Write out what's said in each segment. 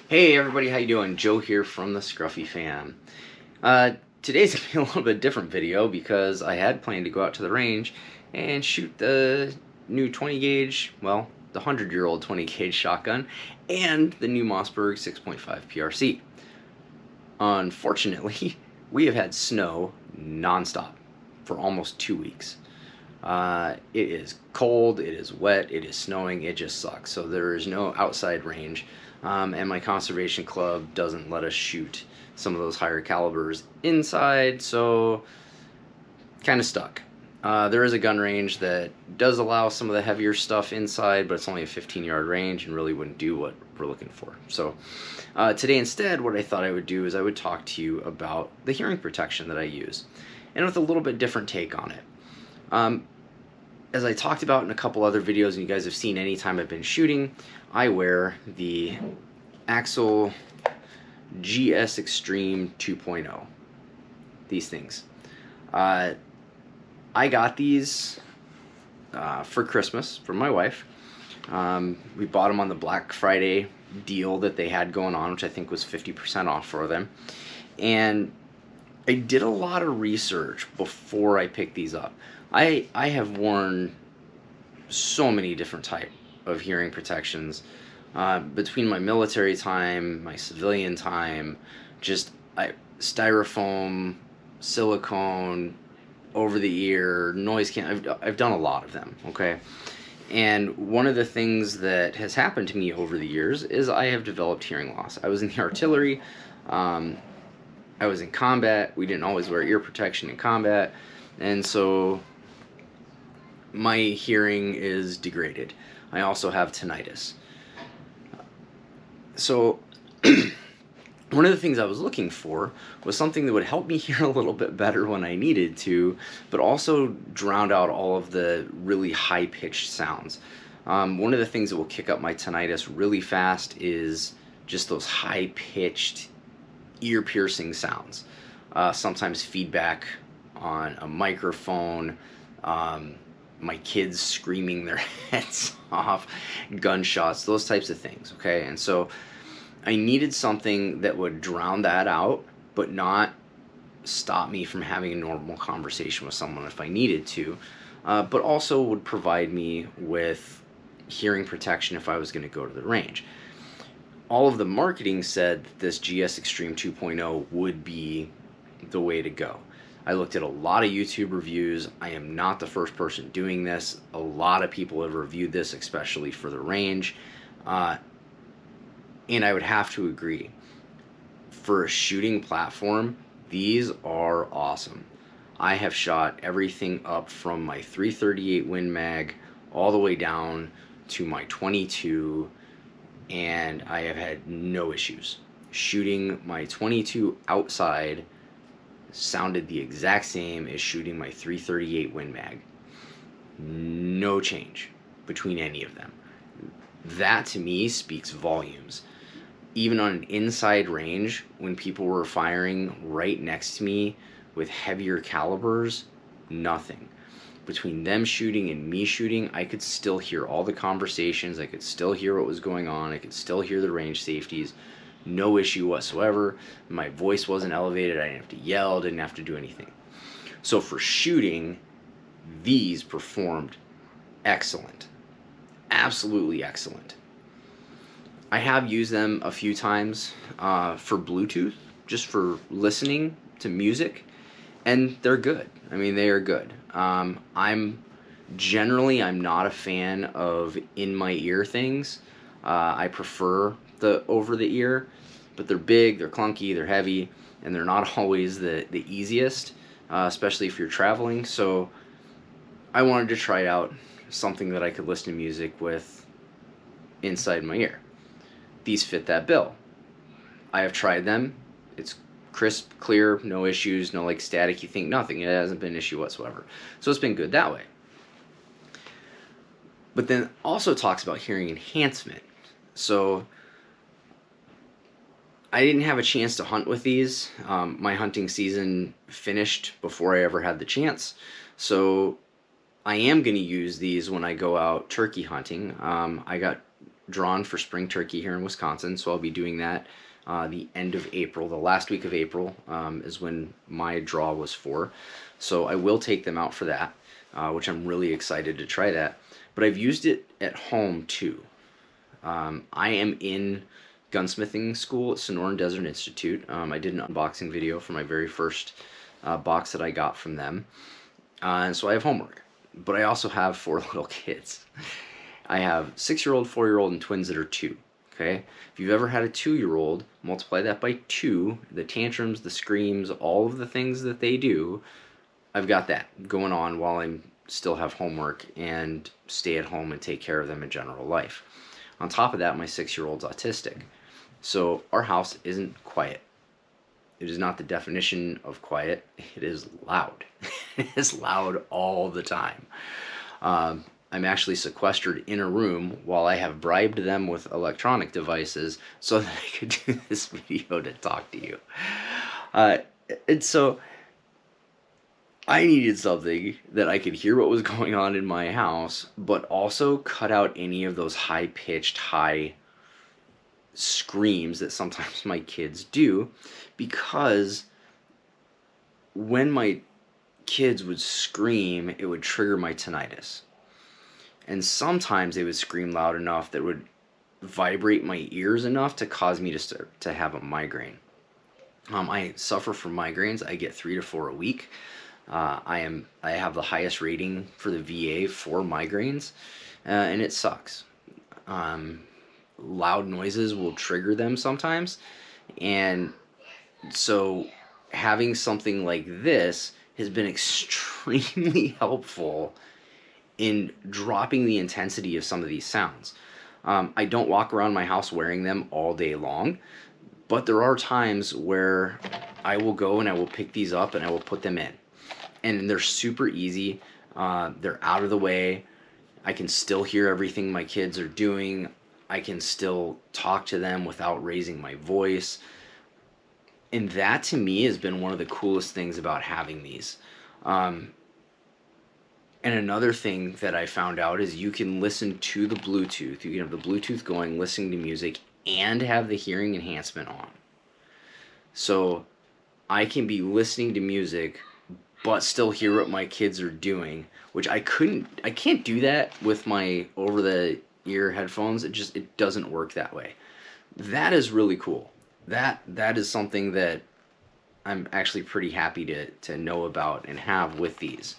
Hey everybody, how you doing? Joe here from the Scruffy Fam. Today's gonna be a little bit different video because I had planned to go out to the range and shoot the new 20 gauge, well, the 100-year-old 20 gauge shotgun and the new Mossberg 6.5 PRC. Unfortunately, we have had snow nonstop for almost 2 weeks. It is cold, it is wet, it is snowing, it just sucks. So there is no outside range. And my conservation club doesn't let us shoot some of those higher calibers inside, so kind of stuck. There is a gun range that does allow some of the heavier stuff inside, but it's only a 15-yard range and really wouldn't do what we're looking for. So today instead, what I thought I would do is I would talk to you about the hearing protection that I use, and with a little bit different take on it. As I talked about in a couple other videos, and you guys have seen anytime I've been shooting, I wear the Axil GS Extreme 2.0. These things. I got these for Christmas from my wife. We bought them on the Black Friday deal that they had going on, which I think was 50% off for them. And I did a lot of research before I picked these up. I have worn so many different type of hearing protections between my military time, my civilian time, just styrofoam, silicone, over the ear, noise I've done a lot of them, okay? And one of the things that has happened to me over the years is I have developed hearing loss. I was in the artillery, I was in combat. We didn't always wear ear protection in combat, and so my hearing is degraded. I also have tinnitus. So one of the things I was looking for was something that would help me hear a little bit better when I needed to, but also drown out all of the really high-pitched sounds. One of the things that will kick up my tinnitus really fast is just those high-pitched, ear-piercing sounds. Sometimes feedback on a microphone, my kids screaming their heads off, gunshots, those types of things, okay? And so I needed something that would drown that out, but not stop me from having a normal conversation with someone if I needed to, but also would provide me with hearing protection if I was going to go to the range. All of the marketing said that this GS Extreme 2.0 would be the way to go. I looked at a lot of YouTube reviews. I am not the first person doing this. A lot of people have reviewed this, especially for the range. And I would have to agree. For a shooting platform, these are awesome. I have shot everything up from my 338 Win Mag all the way down to my 22, and I have had no issues. Shooting my 22 outside sounded the exact same as shooting my 338 Win Mag. No change between any of them. That to me speaks volumes. Even on an inside range, when people were firing right next to me with heavier calibers, nothing. Between them shooting and me shooting, I could still hear all the conversations, I could still hear what was going on, I could still hear the range safeties. No issue whatsoever. My voice wasn't elevated. I didn't have to yell, didn't have to do anything. So for shooting, these performed excellent. Absolutely excellent. I have used them a few times for Bluetooth, just for listening to music, and they're good. I mean, they are good. I'm not a fan of in-my-ear things. I prefer the over-the-ear, but they're big, they're clunky, they're heavy, and they're not always the easiest, especially if you're traveling. So I wanted to try out something that I could listen to music with inside my ear. These fit that bill. I have tried them. It's crisp, clear, no issues, no like static, you think nothing. It hasn't been an issue whatsoever. So it's been good that way. But then also talks about hearing enhancement. So I didn't have a chance to hunt with these. My hunting season finished before I ever had the chance. So I am going to use these when I go out turkey hunting. I got drawn for spring turkey here in Wisconsin, so I'll be doing that the end of April. The last week of April is when my draw was for. So I will take them out for that, which I'm really excited to try that. But I've used it at home too. I am in gunsmithing school at Sonoran Desert Institute. I did an unboxing video for my very first box that I got from them. And so I have homework. But I also have 4 little kids. I have 6-year-old, 4-year-old, and twins that are 2. Okay? If you've ever had a 2-year-old, multiply that by 2, the tantrums, the screams, all of the things that they do, I've got that going on while I still have homework and stay at home and take care of them in general life. On top of that, my 6-year-old's autistic. So our house isn't quiet. It is not the definition of quiet. It is loud. It is loud all the time. I'm actually sequestered in a room while I have bribed them with electronic devices so that I could do this video to talk to you. And so I needed something that I could hear what was going on in my house, but also cut out any of those high-pitched, high screams that sometimes my kids do, because when my kids would scream, it would trigger my tinnitus. And sometimes they would scream loud enough that would vibrate my ears enough to cause me to have a migraine. I suffer from migraines. I get 3 to 4 a week. I have the highest rating for the VA for migraines, and it sucks. Loud noises will trigger them sometimes, and so having something like this has been extremely helpful in dropping the intensity of some of these sounds. I don't walk around my house wearing them all day long, but there are times where I will go and I will pick these up and I will put them in. And they're super easy. They're out of the way. I can still hear everything my kids are doing. I can still talk to them without raising my voice. And that to me has been one of the coolest things about having these. And another thing that I found out is you can listen to the Bluetooth. You can have the Bluetooth going, listening to music, and have the hearing enhancement on. So I can be listening to music but still hear what my kids are doing, which I can't do that with my over-the-ear headphones. It doesn't work that way. That is really cool. That is something that I'm actually pretty happy to know about and have with these.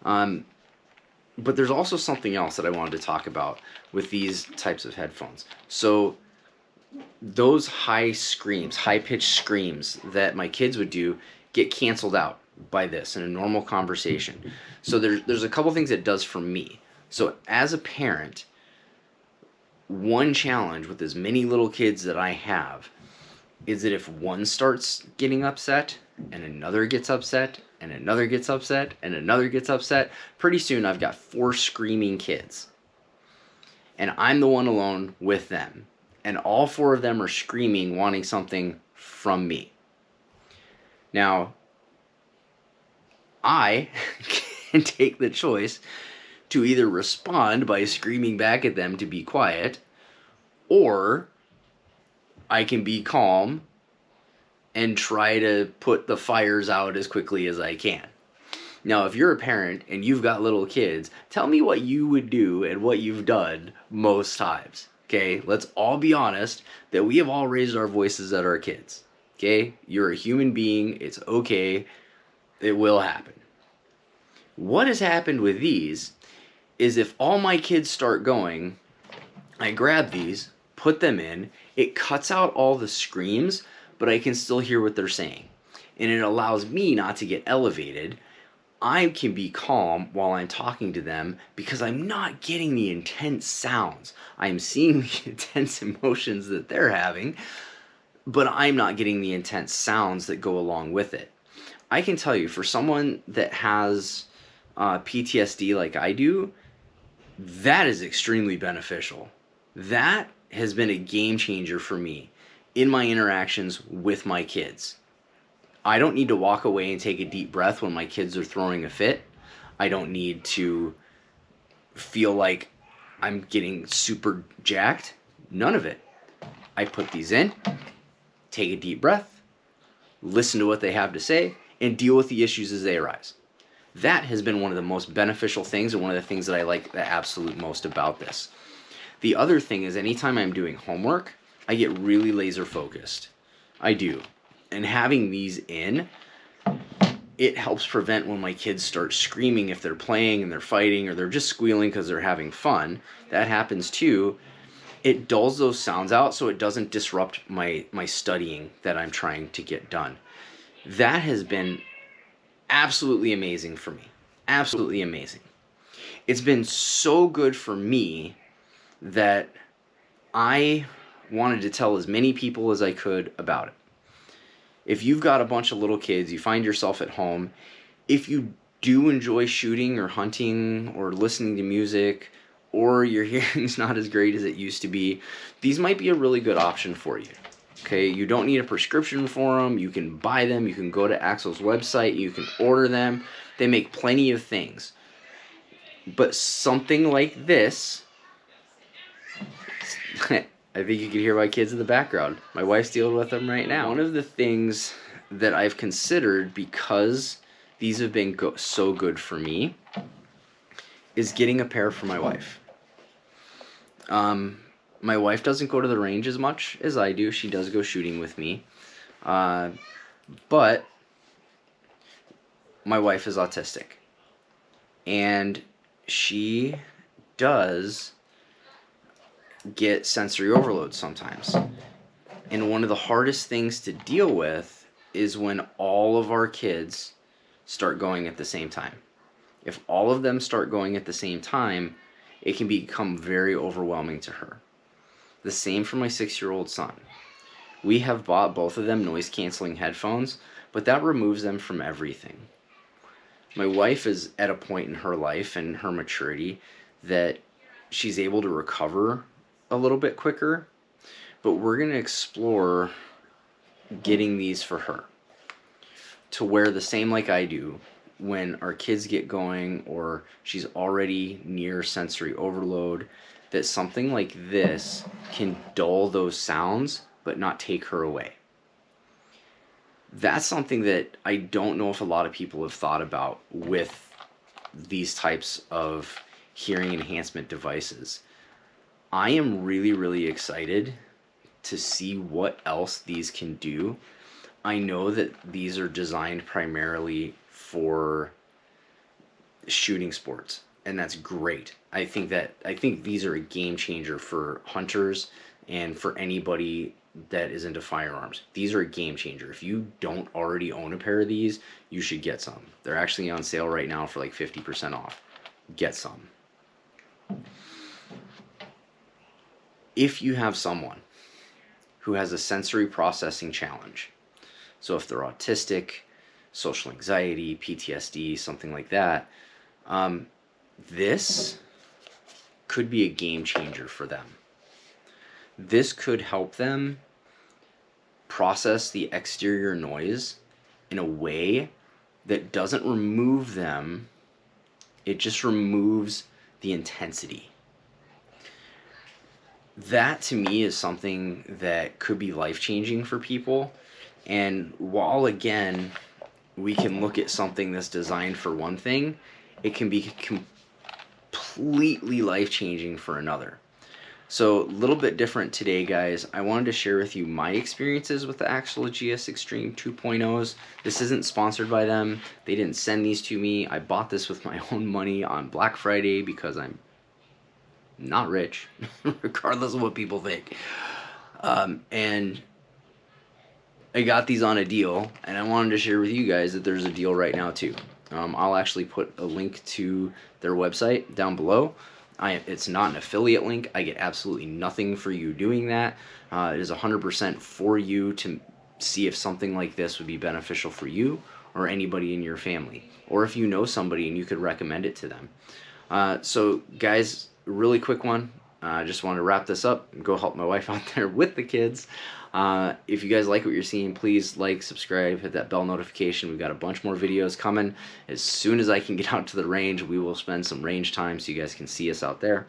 But there's also something else that I wanted to talk about with these types of headphones. So those high screams, high-pitched screams that my kids would do get canceled out by this in a normal conversation. So there's a couple things it does for me. So as a parent, one challenge with as many little kids that I have is that if one starts getting upset and another gets upset and another gets upset and another gets upset, pretty soon I've got 4 screaming kids. And I'm the one alone with them. And all 4 of them are screaming, wanting something from me. Now, I can take the choice to either respond by screaming back at them to be quiet, or I can be calm and try to put the fires out as quickly as I can. Now, if you're a parent and you've got little kids, tell me what you would do and what you've done most times. Okay, let's all be honest that we have all raised our voices at our kids. Okay, you're a human being. It's okay. It will happen. What has happened with these is if all my kids start going, I grab these, put them in, it cuts out all the screams, but I can still hear what they're saying. And it allows me not to get elevated. I can be calm while I'm talking to them because I'm not getting the intense sounds. I'm seeing the intense emotions that they're having, but I'm not getting the intense sounds that go along with it. I can tell you, for someone that has PTSD like I do, that is extremely beneficial. That has been a game changer for me in my interactions with my kids. I don't need to walk away and take a deep breath when my kids are throwing a fit. I don't need to feel like I'm getting super jacked None of it. I put these in, take a deep breath, listen to what they have to say, and deal with the issues as they arise. That has been one of the most beneficial things, and one of the things that I like the absolute most about this. The other thing is, anytime I'm doing homework, I get really laser focused. I do. And having these in, it helps prevent when my kids start screaming if they're playing and they're fighting, or they're just squealing because they're having fun. That happens too. It dulls those sounds out so it doesn't disrupt my studying that I'm trying to get done. That has been absolutely amazing for me. Absolutely amazing. It's been so good for me that I wanted to tell as many people as I could about it. If you've got a bunch of little kids, you find yourself at home, if you do enjoy shooting or hunting or listening to music, or your hearing's not as great as it used to be, these might be a really good option for you. Okay, you don't need a prescription for them. You can buy them. You can go to Axil's website. You can order them. They make plenty of things. But something like this, I think you can hear my kids in the background. My wife's dealing with them right now. One of the things that I've considered, because these have been so good for me, is getting a pair for my wife. My wife doesn't go to the range as much as I do. She does go shooting with me. But my wife is autistic. And she does get sensory overload sometimes. And one of the hardest things to deal with is when all of our kids start going at the same time. If all of them start going at the same time, it can become very overwhelming to her. The same for my 6-year-old son. We have bought both of them noise-canceling headphones, but that removes them from everything. My wife is at a point in her life and her maturity that she's able to recover a little bit quicker, but we're going to explore getting these for her to wear the same like I do when our kids get going or she's already near sensory overload, that something like this can dull those sounds but not take her away. That's something that I don't know if a lot of people have thought about with these types of hearing enhancement devices. I am really, really excited to see what else these can do. I know that these are designed primarily for shooting sports, and that's great. I think these are a game changer for hunters and for anybody that is into firearms. These are a game changer. If you don't already own a pair of these, you should get some. They're actually on sale right now for like 50% off. Get some. If you have someone who has a sensory processing challenge, so if they're autistic, social anxiety, PTSD, something like that, this could be a game changer for them. This could help them process the exterior noise in a way that doesn't remove them, it just removes the intensity. That to me is something that could be life-changing for people. And while again we can look at something that's designed for one thing, it can be completely life-changing for another. So a little bit different today, guys. I wanted to share with you my experiences with the Axil GS Extreme 2.0s. This isn't sponsored by them. They didn't send these to me. I bought this with my own money on Black Friday because I'm not rich, regardless of what people think. And I got these on a deal, and I wanted to share with you guys that there's a deal right now too. I'll actually put a link to their website down below. It's not an affiliate link. I get absolutely nothing for you doing that. It is 100% for you to see if something like this would be beneficial for you or anybody in your family, or if you know somebody and you could recommend it to them. So guys, really quick one. I just want to wrap this up and go help my wife out there with the kids. If you guys like what you're seeing, please like, subscribe, hit that bell notification. We've got a bunch more videos coming. As soon as I can get out to the range, we will spend some range time so you guys can see us out there.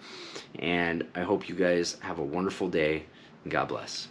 And I hope you guys have a wonderful day, and God bless.